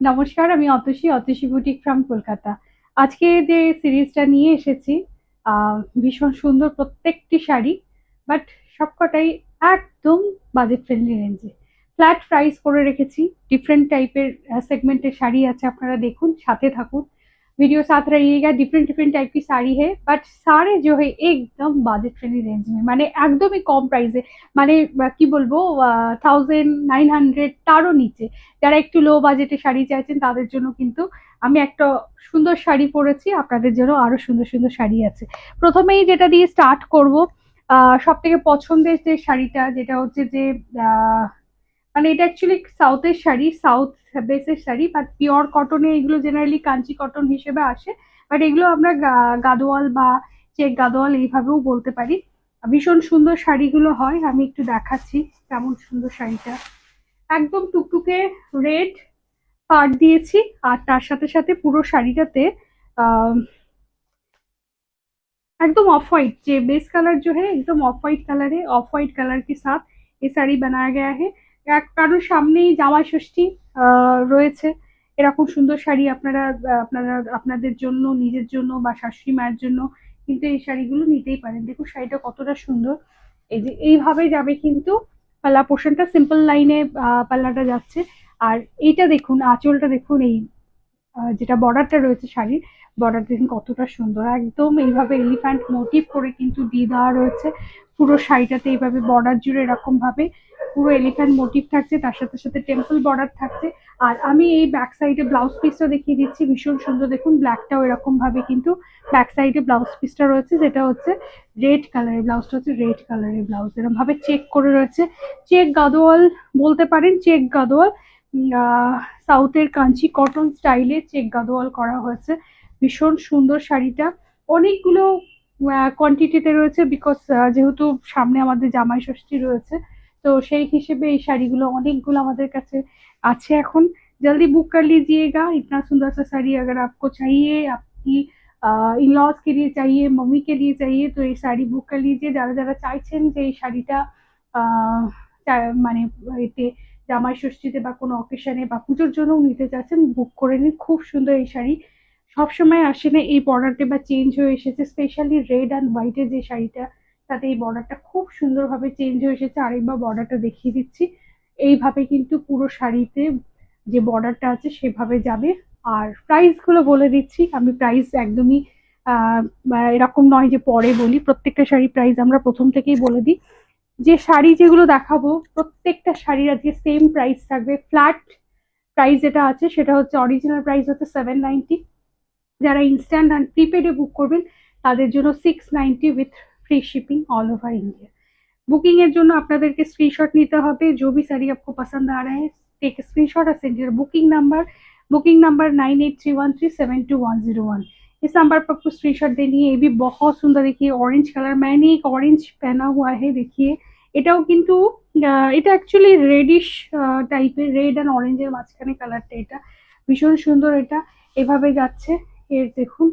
নমস্কার, আমি Atasi boutique from Kolkata. আজকে যে সিরিজটা নিয়ে এসেছি, ভীষণ সুন্দর প্রত্যেকটি শাড়ি, বাট সবকটাই একদম বাজেট ফ্রেন্ডলি রেঞ্জে। ফ্ল্যাট প্রাইস করে রেখেছি। ডিফरेंट টাইপের सेगमेंटेर শাড়ি আছে, আপনারা দেখুন, সাথে থাকুন। वीडियो साथ रहिएगा। डिफरेंट डिफरेंट टाइप की साड़ी है, बट सारे जो है एकदम बाजेट फ्रेंडली रेंज में, মানে একদমই কম প্রাইসে। মানে কি বলবো, 1900 তারও নিচে। যারা একটু লো বাজেটে শাড়ি চাইছেন তাদের জন্য কিন্তু আমি একটা সুন্দর শাড়ি পরেছি। আপনাদের জন্য আরো সুন্দর সুন্দর শাড়ি আছে। প্রথমেই যেটা দিয়ে স্টার্ট করব, সব থেকে পছন্দের যে শাড়িটা, যেটা হচ্ছে যে আহ, মানে এটা অ্যাকচুয়ালি সাউথের শাড়ি, সাউথ বেসের শাড়ি, বাট পিওর কটনে এগুলো জেনারেলি কাঞ্চি কটন হিসেবে আসে। বাট এগুলো আমরা গাদোয়াল বা চেক গাদোয়াল এইভাবেও বলতে পারি। ভীষণ সুন্দর শাড়িগুলো হয়, আমি একটু দেখাচ্ছি কেমন সুন্দর শাড়িটা। একদম টুকটুকে রেড পাড় দিয়েছি, আর তার সাথে সাথে পুরো শাড়িটাতে আহ एकदम ऑफ व्हाइट, যে বেস কালার जो है एकदम ऑफ व्हाइट कलर है। ऑफ व्हाइट कलर के साथ ये শাড়ি বানায়া গয়া है। কারণ সামনেই জামাই ষষ্ঠী রয়েছে। এরকম সুন্দর শাড়ি আপনারা আপনাদের জন্য, নিজের জন্য বা শাশুড়ি মায়ের জন্য কিন্তু এই শাড়িগুলো নিতেই পারেন। দেখুন শাড়িটা কতটা সুন্দর। এই যে এইভাবে যাবে কিন্তু পাল্লা পোর্শনটা, সিম্পল লাইনে পাল্লাটা যাচ্ছে। আর এইটা দেখুন, আঁচলটা দেখুন, এই যেটা বর্ডারটা রয়েছে শাড়ির, বর্ডার দেখুন কতটা সুন্দর। একদম এইভাবে এলিফ্যান্ট মোটিভ করে কিন্তু দিয়ে দেওয়া রয়েছে পুরো শাড়িটাতে। এইভাবে বর্ডার জুড়ে এরকম ভাবে পুরো এলিফ্যান্ট মোটিভ থাকছে, তার সাথে সাথে টেম্পল বর্ডার থাকছে। আর আমি এই ব্যাক সাইডে ব্লাউজ পিসটা দেখিয়ে দিচ্ছি, ভীষণ সুন্দর। দেখুন ব্ল্যাকটাও এরকম ভাবে কিন্তু ব্যাক সাইডে ব্লাউজ পিসটা রয়েছে, যেটা হচ্ছে রেড কালারের। ব্লাউজটা হচ্ছে রেড কালারের ব্লাউজ, এরকম ভাবে চেক করে রয়েছে। চেক গাদোয়াল বলতে পারেন, চেক গাদোয়াল। সাউথের কাঞ্চি কটন স্টাইলে চেক গাদোয়াল করা হয়েছে। ভীষণ সুন্দর শাড়িটা। অনেকগুলো কোয়ান্টিটিতে রয়েছে, বিকজ যেহেতু সামনে আমাদের জামাই ষষ্ঠী রয়েছে, তো সেই হিসেবে এই শাড়িগুলো অনেকগুলো আমাদের কাছে আছে এখন। जल्दी बुक कर लीजिएगा। इतना सुंदर सा साड़ी अगर आपको चाहिए, आपकी इन लॉज के लिए चाहिए, मम्मी के लिए चाहिए, तो ये শাড়ি বুক कर लीजिए। যারা যারা চাইছেন যে এই শাড়িটা মানে এতে জামাই ষষ্ঠীতে বা কোনো অকেশনে বা পুজোর জন্যও নিতে চাচ্ছেন, বুক করে নিন। খুব সুন্দর এই শাড়ি। সবসময় আসে না এই বর্ডারটা, বা চেঞ্জ হয়ে এসেছে, স্পেশালি রেড অ্যান্ড হোয়াইটের যে শাড়িটা, তাতে এই বর্ডারটা খুব সুন্দরভাবে চেঞ্জ হয়ে এসেছে। আরেকবার বর্ডারটা দেখিয়ে দিচ্ছি। এইভাবে কিন্তু পুরো শাড়িতে যে বর্ডারটা আছে সেভাবে যাবে। আর প্রাইস গুলো বলে দিচ্ছি, আমি প্রাইস একদমই আহ এরকম নয় যে পরে বলি, প্রত্যেকটা শাড়ি প্রাইস আমরা প্রথম থেকেই বলে দিই। যে শাড়ি যেগুলো দেখাবো প্রত্যেকটা শাড়ির আজকে সেম প্রাইস থাকবে। ফ্ল্যাট প্রাইস যেটা আছে সেটা হচ্ছে, অরিজিনাল প্রাইস হচ্ছে 790। যারা ইনস্ট্যান্ট অ্যান্ড প্রিপেডে বুক করবেন তাদের জন্য 690 with free shipping all over India. Booking এর জন্য আপনাদেরকে স্ক্রিনশট নিতে হবে। जो भी साड़ी आपको पसंद आ रहा है, टेक स्क्रीनशॉट और सेंड योर बुकिंग नंबर 9831372101। इस नंबर पर आपको स्क्रीनशॉट देनी है। ये भी बहुत सुंदर, देखिए ऑरेंज कलर, मैंने एक ऑरेंज पहना हुआ है, देखिए। এটাও কিন্তু এটা অ্যাকচুয়ালি রেডিশ টাইপের, রেড অ্যান্ড অরেঞ্জের মাঝখানে কালারটা। এটা ভীষণ সুন্দর। এটা এভাবে যাচ্ছে। এর দেখুন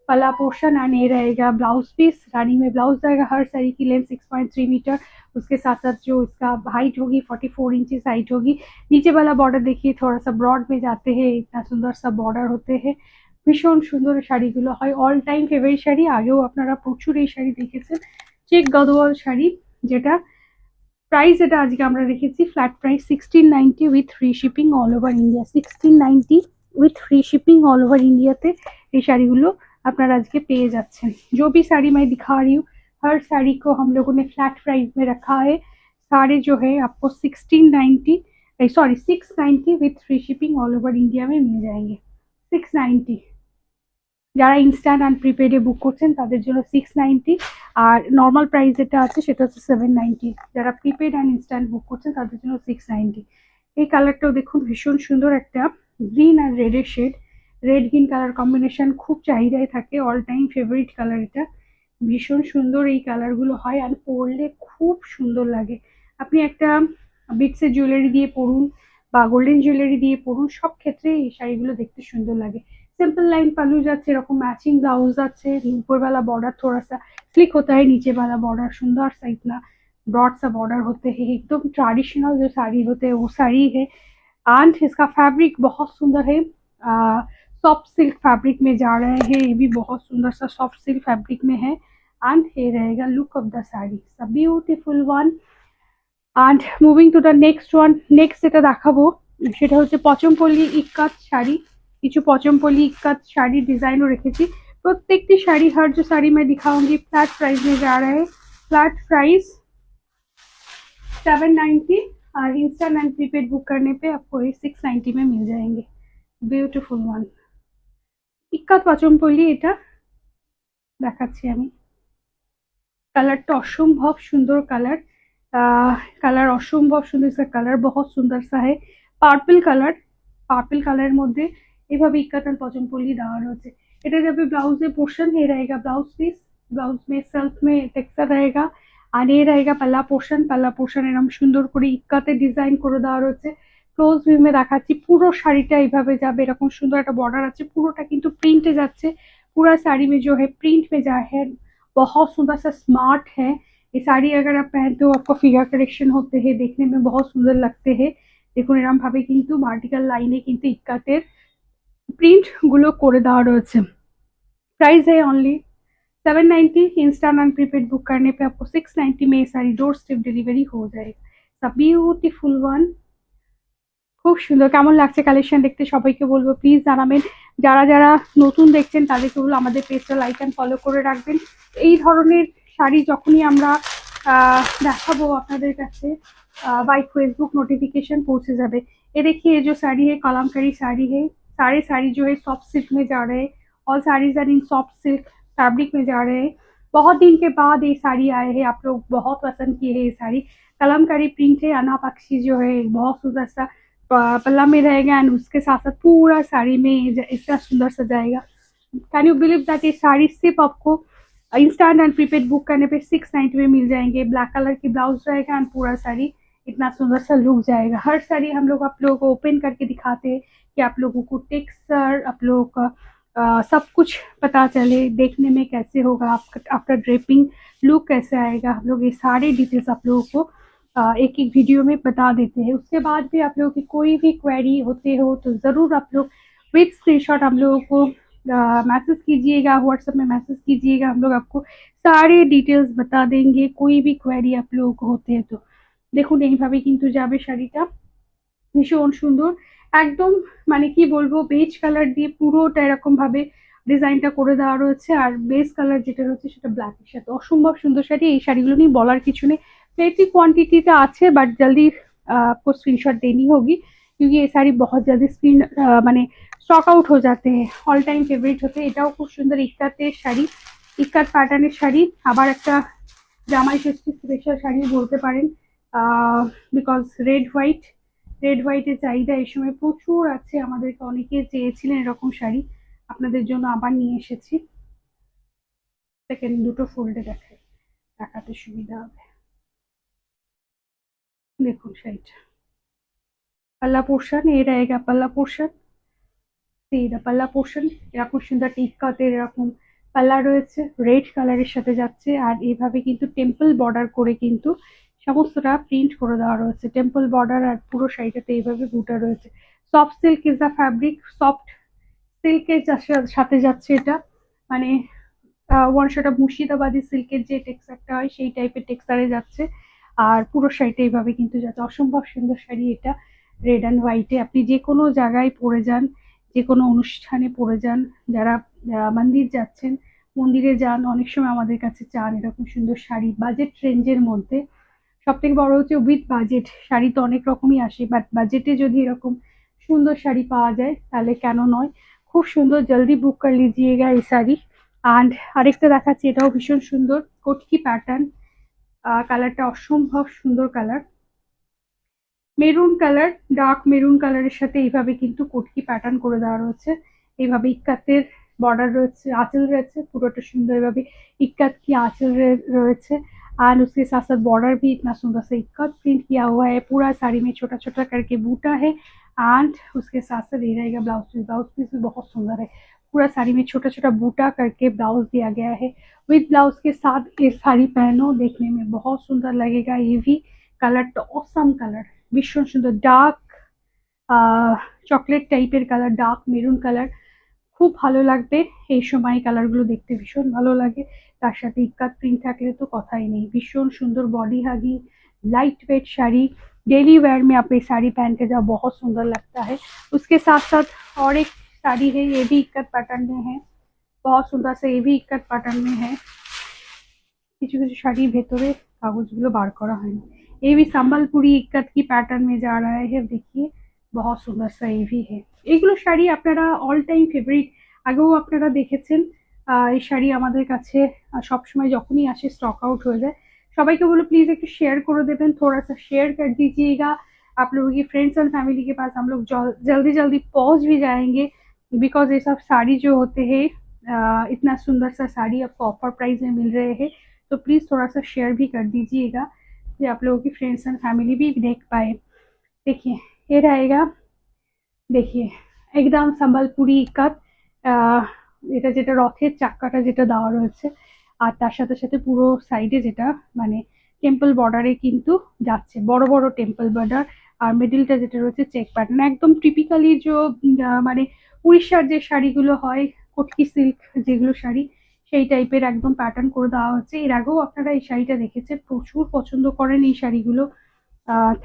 पला पोर्शन एंड ये रहेगा ब्लाउज पीस। रानी में ब्लाउज जाएगा। हर साड़ी की लेंथ 6.3 मीटर। उसके साथ साथ जो इसका हाइट होगी 44 इंचेस हाइट होगी। नीचे वाला बॉर्डर देखिए थोड़ा सा ब्रॉड में जाते हैं, इतना सुंदर सा बॉर्डर होते हैं। ভীষণ সুন্দর শাড়িগুলো হয়, অল টাইম ফেভারিট শাড়ি। আগেও আপনারা প্রচুর এই শাড়ি দেখেছেন। চেক গদওয়াল শাড়ি, যেটা প্রাইস, এটা আজকে আমরা রেখেছি flat price 1690 with free shipping all over India. 1690 with free shipping all over India ते ये শাড়িগুলো আপনারা আজকে পেয়ে যাচ্ছেন। जो भी साड़ी मैं दिखा रही हूँ, हर साड़ी को हम लोगों ने फ्लैट प्राइस में रखा है। सारे जो है आपको 1690, sorry 690 with free shipping all over India में मिल जाएंगे। 690। যারা ইনস্ট্যান্ট অ্যান্ড প্রিপেডে বুক করছেন তাদের জন্য 690। আর নর্মাল প্রাইস যেটা আছে সেটা হচ্ছে 790। যারা প্রিপেড অ্যান্ড ইনস্ট্যান্ট বুক করছেন তাদের জন্য 690। এই কালারটাও দেখুন ভীষণ সুন্দর, একটা গ্রিন আর রেডের শেড। রেড গ্রিন কালার কম্বিনেশন খুব চাহিদায় থাকে, অল টাইম ফেভারিট কালার এটা। ভীষণ সুন্দর এই কালারগুলো হয়, আর পরলে খুব সুন্দর লাগে। আপনি একটা বিটসের জুয়েলারি দিয়ে পরুন বা গোল্ডেন জুয়েলারি দিয়ে পরুন, সব ক্ষেত্রে এই শাড়িগুলো দেখতে সুন্দর লাগে। सिंपल लाइन पल्लू जाচ্ছে, এরকম ম্যাচিং ব্লাউজ যাচ্ছে। ऊपर वाला बॉर्डर थोड़ा सा स्लिक होता है, नीचे वाला बॉर्डर सुंदर सा इतना ब्रॉड सा बॉर्डर होते हैं। एकदम ट्रेडिशनल जो साड़ी होते हैं वो साड़ी है। एंड इसका फैब्रिक बहुत सुंदर है, सॉफ्ट सिल्क फैब्रिक में जा रहे हैं, ये भी बहुत सुंदर सा सॉफ्ट सिल्क फैब्रिक में है। एंड ये रहेगा look of the sari, a beautiful one. And moving to the next one, next যেটা দেখাবো সেটা হচ্ছে পচমপল্লী ইক্কাত শাড়ি। কিছু পচমপল্লী इक्कत শাড়ি ডিজাইনও রেখেছি। प्रत्येकटी शाड़ी, हर जो साड़ी मैं दिखाऊंगी फ्लैट प्राइस में जा रहा है, फ्लैट प्राइस 790, और इंस्टा एंड प्रीपेड बुक करने पे आपको ये 690 में मिल जाएंगे। ब्यूटीफुल वन इक्कत পচমপল্লী, এটা দেখাচ্ছি আমি। কালারটা অসম্ভব সুন্দর কালার, কালার অসম্ভব সুন্দর, इसका কালার बहुत सुंदर सा है, পার্পল কালার। পার্পল কালারের মধ্যে এভাবে ইক্কাত আর পচমপল্লী দেওয়া রয়েছে। এটা যাবে ब्लाउज पोर्शन, ये रहेगा ब्लाउज पीस, ब्लाउज में सेल्फ में टेक्सचार रहेगा, আর ये रहेगा पल्ला पोर्शन। पल्ला पोर्शन এরকম সুন্দর করে ইক্কাতে ডিজাইন করে দেওয়া রয়েছে। ক্লোজ ভিউ মে দেখাচ্ছি, পুরো শাড়িটা এইভাবে যাবে, এরকম সুন্দর একটা বর্ডার আছে, পুরোটা কিন্তু প্রিন্টে যাচ্ছে। पूरा साड़ी में जो है प्रिंट में जा है, बहुत सुंदर सा स्मार्ट है। ये साड़ी अगर आप पहनते हो आपको फिगर करेक्शन होते हैं, देखने में बहुत सुंदर लगते हैं। দেখুন এরকম ভাবে কিন্তু ভার্টিক্যাল লাইনে কিন্তু ইক্কাতের প্রিন্ট গুলো করে দেওয়া রয়েছে। प्राइस है only 790, Insta non prepaid book करने पे आपको 690 में सारी डोर स्टेप डिलीवरी हो जाएगा। ब्यूटीफुल वन, খুব সুন্দর। কেমন লাগছে কালেকশন দেখতে সবাইকে বলবো প্লিজ জানাবেন। যারা যারা নতুন দেখছেন তাদেরকে বলবো আমাদের পেজটা লাইক অ্যান্ড ফলো করে রাখবেন। এই ধরনের শাড়ি যখনই আমরা দেখাবো আপনাদের কাছে बाय फेसबुक नोटिफिकेशन पहुंचे जाए। ये देखिए ये जो साड़ी है कलमकारी साड़ी है, सारे साड़ी जो है सॉफ्ट सिल्क में जा रहे हैं, all saris are in soft silk fabric में जा रहे हैं। बहुत दिन के बाद ये साड़ी आए हैं, आप लोग बहुत पसंद किए हैं ये साड़ी। कलमकारी प्रिंट है, अना पक्षी जो है बहुत सुंदर सा पल्ला में रहेगा, एंड उसके साथ साथ पूरा साड़ी में इतना सुंदर सजाएगा। कैन यू बिलीव दैट ये साड़ी सिर्फ आपको इंस्टा एंड प्रीपेड बुक करने पे 690 में मिल जाएंगे। ब्लैक कलर की ब्लाउज रहेगा एंड पूरा साड़ी इतना सुंदर सा लुक जाएगा। हर साड़ी हम लोग आप लोगों को ओपन करके दिखाते हैं कि आप लोगों को टेक्सचर, आप लोगों का सब कुछ पता चले, देखने में कैसे होगा, आपका ड्रेपिंग लुक कैसे आएगा। हम लोग ये सारे डिटेल्स आप लोगों को एक एक वीडियो में बता देते हैं। उसके बाद भी आप लोगों की कोई भी क्वेरी होते हो तो ज़रूर आप लोग विथ स्क्रीनशॉट हम लोगों को मैसेज कीजिएगा, व्हाट्सएप में मैसेज कीजिएगा, हम लोग आपको सारे डिटेल्स बता देंगे कोई भी क्वेरी आप लोगों को होते हैं तो। দেখুন এইভাবে কিন্তু যাবে শাড়িটা, ভীষণ সুন্দর একদম, মানে কি বলবো বেজ কালার দিয়ে পুরোটা এরকম ভাবে ডিজাইনটা করে দেওয়া রয়েছে, আর বেস কালার যেটা রয়েছে সেটা ব্ল্যাকের সাথে। অসম্ভব সুন্দর শাড়ি, এই শাড়িগুলো নিয়ে বলার কিছু নেই। प्लेटी क्वांटिटीটা আছে বাট जल्दी आपको स्क्रीनशॉट देनी होगी क्योंकि ये साड़ी बहुत जल्दी মানে স্টক আউট हो जाते हैं, অল টাইম ফেভারিট হতে। এটাও খুব সুন্দর ইক্কাতের শাড়ি, ইক্কাত প্যাটার্নের শাড়ি, আবার একটা জামাই ষষ্ঠী স্পেশাল শাড়ি বলতে পারেন, বিকজ রেড হোয়াইটের চাহিদা এই সময় প্রচুর আছে। আমাদেরকে অনেকে চেয়েছিলেন এরকম শাড়ি, আপনাদের জন্য আবার নিয়ে এসেছি। সেকেন্ড দুটো ফোল্ডে দেখাতে সুবিধা হবে। দেখুন শাড়িটা पल्ला पोर्शन, ये रहेगा पल्ला पोर्शन, এইটা পাল্লা পোর্শন। এরকম সুন্দর টিক্কাতের এরকম পাল্লা রয়েছে, রেড কালারের সাথে যাচ্ছে, আর এইভাবে কিন্তু টেম্পল বর্ডার করে কিন্তু সমস্তটা প্রিন্ট করে দেওয়া রয়েছে। টেম্পল বর্ডার আর পুরো শাড়িটাতে এইভাবে বুটা রয়েছে। Soft silk is the fabric, soft সিল্কের সাথে যাচ্ছে এটা, মানে ওয়ানশোটা মুর্শিদাবাদী সিল্কের যে টেক্সচারটা হয় সেই টাইপের টেক্সচারে যাচ্ছে, আর পুরো শাড়িটা এইভাবে কিন্তু যাচ্ছে। অসম্ভব সুন্দর শাড়ি এটা, রেড অ্যান্ড হোয়াইটে আপনি যে কোনো জায়গায় পরে যান, যে কোনো অনুষ্ঠানে পরে যান, যারা মন্দির যাচ্ছেন, মন্দিরে যান, অনেক সময় আমাদের কাছে চান এরকম সুন্দর শাড়ি বাজেট রেঞ্জের মধ্যে। সব থেকে বড় হচ্ছে উইথ বাজেট, শাড়ি তো অনেক রকমই আসে বাট বাজেটে যদি এরকম সুন্দর শাড়ি পাওয়া যায় তাহলে কেন নয়। খুব সুন্দর, জলদি বুক করে লিজিয়েগা এই শাড়ি। অ্যান্ড আরেকটা দেখাচ্ছি, এটাও ভীষণ সুন্দর, কটকি প্যাটার্ন, কালারটা অসম্ভব সুন্দর colour, maroon colour, dark maroon কালারের সাথে এইভাবে কিন্তু কটকি প্যাটার্ন করে দেওয়া রয়েছে। এইভাবে ইক্কাতের बॉर्डर রয়েছে, আঁচল রয়েছে, পুরোটা সুন্দর ভাবে इक्कत की आंचल रहे एंड उसके साथ साथ बॉर्डर भी इतना सुंदर से इक्कत प्रिंट किया हुआ है। पूरा साड़ी में छोटा छोटा करके बूटा है एंड उसके साथ साथ ये रहेगा ब्लाउज पीस। ब्लाउज पीस भी बहुत सुंदर है, पूरा साड़ी में छोटा छोटा बूटा करके ब्लाउज दिया गया है। विद ब्लाउज के साथ ये साड़ी पहनो, देखने में बहुत सुंदर लगेगा। ये भी कलर तो ऑसम कलर, भीषण सुंदर, डार्क চকলেট টাইপের কালার, ডার্ক মেরুন কালার, খুব ভালো লাগবে এই সময়। কালারগুলো দেখতে ভীষণ ভালো লাগে, তার সাথে ইক্কাত প্রিন্ট থাকলে তো কথাই নেই। भीषण सुंदर बॉडी हैगी, light weight sari, daily wear में आप ये साड़ी पहन के जाओ, बहुत सुंदर लगता है। उसके साथ साथ और एक साड़ी है, ये भी इक्कत पैटर्न में है, बहुत सुंदर से, ये भी इक्कत पैटर्न में है। কিছু কিছু শাড়ির ভেতরে কাগজগুলো বার করা হয়নি। ये भी সম্বলপুরি इक्कत की पैटर्न में जा रहा है, देखिए बहुत सुंदर सा ये भी है। এগুলো শাড়ি আপনারা অল টাইম ফেভারিট, আগেও আপনারা দেখেছেন। এই শাড়ি আমাদের কাছে সবসময় যখনই আসে স্টক आउट हो जाए। সবাইকে বলো प्लीज একটু शेयर করে দেবেন, थोड़ा सा शेयर कर दीजिएगा। आप लोगों की फ्रेंड्स एंड फैमिली के पास हम लोग जल्दी जल्दी पहुंच भी जाएंगे, बिकॉज ये सब साड़ी जो होते हैं इतना सुंदर सा साड़ी आपको ऑफर प्राइस में मिल रहे हैं, तो प्लीज़ थोड़ा सा शेयर भी कर दीजिएगा कि आप लोगों की फ्रेंड्स एंड फैमिली भी देख पाए। देखिए ये रहेगा, देखिए একদম সম্বলপুরি ইক্কাত, এটা যেটা রথের চাক্কাটা যেটা দেওয়া রয়েছে, আর তার সাথে সাথে পুরো সাইডে যেটা মানে টেম্পল বর্ডারে কিন্তু যাচ্ছে, বড় বড় টেম্পল বর্ডার, আর মিডিলটা যেটা রয়েছে চেক প্যাটার্ন, একদম টিপিক্যালি যে মানে উড়িষ্যার যে শাড়িগুলো হয়, কটকি সিল্ক যেগুলো শাড়ি, সেই টাইপের একদম প্যাটার্ন করে দেওয়া হচ্ছে। এর আগেও আপনারা এই শাড়িটা দেখেছেন, প্রচুর পছন্দ করেন এই শাড়িগুলো,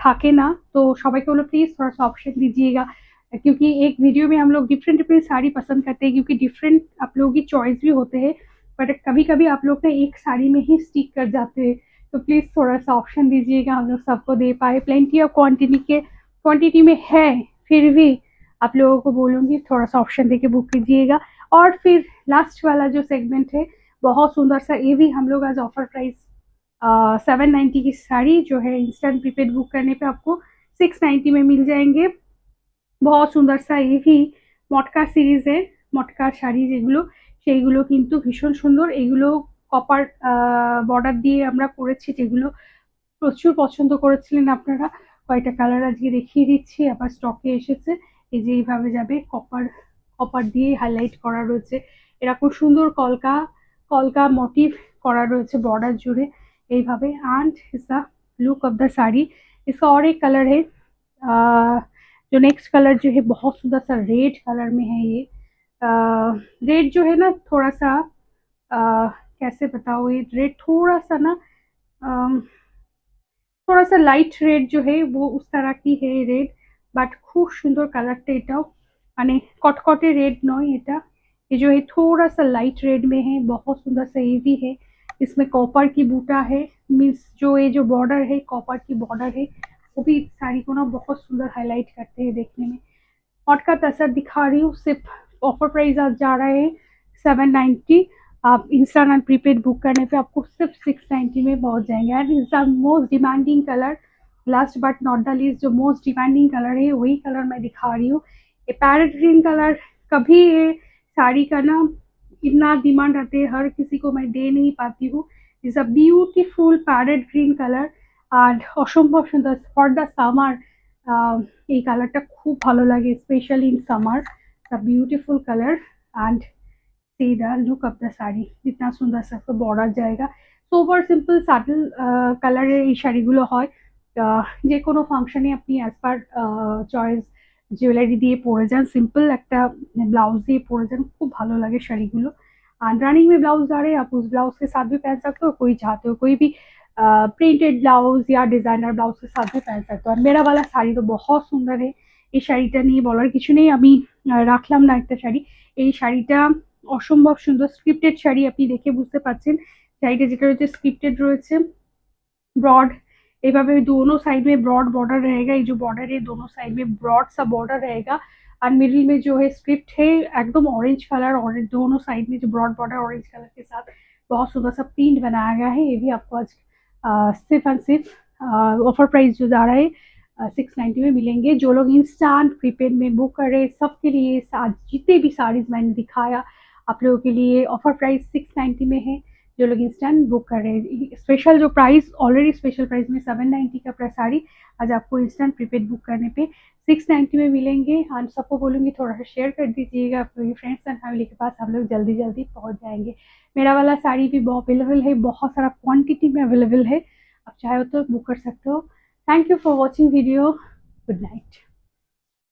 থাকে না তো। সবাইকে বলো प्लीज थोड़ा सा ऑप्शन दीजिएगा, क्योंकि एक वीडियो में हम लोग डिफरेंट डिफरेंट साड़ी पसंद करते हैं, क्योंकि डिफरेंट आप लोगों की चॉइस भी होते हैं, बट कभी कभी आप लोग ना एक साड़ी में ही स्टिक कर जाते हैं। तो प्लीज थोड़ा सा ऑप्शन दीजिएगा, हम लोग सबको दे पाए। प्लेंटी ऑफ क्वांटिटी में है, फिर भी आप लोगों को बोलूंगी थोड़ा सा ऑप्शन देके बुक कीजिएगा। और फिर लास्ट वाला जो सेगमेंट है, बहुत सुंदर सा, ये भी हम लोग आज ऑफर प्राइस 790 की साड़ी जो है इंस्टेंट प्रीपेड बुक करने पे आपको 690 में मिल जाएंगे। बहुत सुंदर सा ये भी মটকা সিরিজে, মটকা শাড়ি যেগুলো, সেইগুলো কিন্তু ভীষণ সুন্দর। এগুলো কপার বর্ডার দিয়ে আমরা করেছি, যেগুলো প্রচুর পছন্দ করেছিলেন আপনারা। কয়টা কালার আজকে দেখিয়ে দিচ্ছি, আবার স্টকে এসেছে। এই যে এইভাবে যাবে, কপার কপার দিয়ে হাইলাইট করা রয়েছে, এরকম সুন্দর কলকা কলকা মোটিভ করা রয়েছে বর্ডার জুড়ে এইভাবে। एंड इसका लुक ऑफ द साड़ी, इसका और एक कलर है, जो नेक्स्ट कलर जो है बहुत सुंदर सा रेड कलर में है। ये रेड जो है ना थोड़ा सा कैसे बताओ, ये रेड थोड़ा सा ना थोड़ा सा लाइट रेड जो है वो उस तरह की है रेड, বাট খুব সুন্দর কালারটা এটাও, মানে কটকটে रेड নয় এটা। ये जो है थोड़ा सा लाइट रेड में है, बहुत सुंदर सा ये भी है। इसमें कॉपर की बूटा है, मीन्स जो ये जो बॉर्डर है कॉपर की बॉर्डर है, वो भी साड़ी को ना बहुत सुंदर हाईलाइट करते हैं देखने में। और का तसर दिखा रही हूँ, सिर्फ ऑफर प्राइस आज जा रहा है 790। आप इंस्टांट एंड प्रीपेड बुक करने पे आपको सिर्फ 690 में पहुंच जाएंगे। And is the most demanding colour, last but not the least, जो मोस्ट डिमांडिंग कलर है वही कलर मैं दिखा रही हूँ। ये पैरेट ग्रीन कलर, कभी ये साड़ी का ना इतना डिमांड रहते हैं, हर किसी को मैं दे नहीं पाती हूँ। Is a beautiful parrot green colour, আর অসম্ভব সুন্দর ফর দ্য সামার। এই কালারটা খুব ভালো লাগে, specially in summer. The beautiful colour and see the look of the sari, जितना सुंदर सा तो बॉर्डर जाएगा। সোবার সিম্পল সাটল কালারের এই শাড়িগুলো হয়, যে কোনো ফাংশনে আপনি অ্যাজ পার চয়েস জুয়েলারি দিয়ে পরে যান, সিম্পল একটা ब्लाउज দিয়ে পরে যান, খুব ভালো লাগে শাড়িগুলো। और रनिंग में ब्लाउज आ रहे हैं, आप उस ब्लाउज के साथ भी पहन सकते हो, कोई चाहते हो कोई भी प्रिंटेड ब्लाउज या डिजाइनर ब्लाउज के साथ भी पहन सकते हो। और मेरा वाला শাড়ি তো बहुत সুন্দর है, এই শাড়িটা নিয়ে বলার কিছু নেই। আমি রাখলাম না একটা শাড়ি, এই শাড়িটা অসম্ভব সুন্দর স্ক্রিপ্টেড শাড়ি, আপনি দেখে বুঝতে পারছেন। শাড়িটা যেটা রয়েছে স্ক্রিপ্টেড রয়েছে, ब्रॉड एभाবে दोनों साइड में ब्रॉड बॉर्डर रहेगा, ये जो बॉर्डर है दोनों साइड में ब्रॉड सा बॉर्डर रहेगा, और मिडिल में जो है स्क्रिप्ट है एकदम ऑरेंज कलर, और दोनों साइड में जो ब्रॉड बॉर्डर ऑरेंज कलर के साथ बहुत सुंदर सा प्रिंट बनाया गया है। ये भी आपको आज सिर्फ एंड सिर्फ ऑफर प्राइस जो जा रहा है 690 में मिलेंगे। जो लोग इंस्टांट प्रीपेड में बुक कर रहे हैं सबके लिए आज जितने भी साड़ीज मैंने दिखाया आप लोगों के लिए ऑफर प्राइस 690 में है। जो लोग इंस्टेंट बुक कर रहे हैं, स्पेशल जो प्राइस ऑलरेडी स्पेशल प्राइस में 790 का प्राइस साड़ी आज आपको इंस्टेंट प्रीपेड बुक करने पे 690 में मिलेंगे। हम सबको बोलूँगी थोड़ा सा शेयर कर दीजिएगा अपने फ्रेंड्स एंड फैमिली के पास, हम लोग जल्दी जल्दी पहुँच जाएंगे। मेरा वाला साड़ी भी बहुत अवेलेबल है, बहुत सारा क्वान्टिटी में अवेलेबल है, आप चाहे तो बुक कर सकते हो। Thank you for watching video, good night.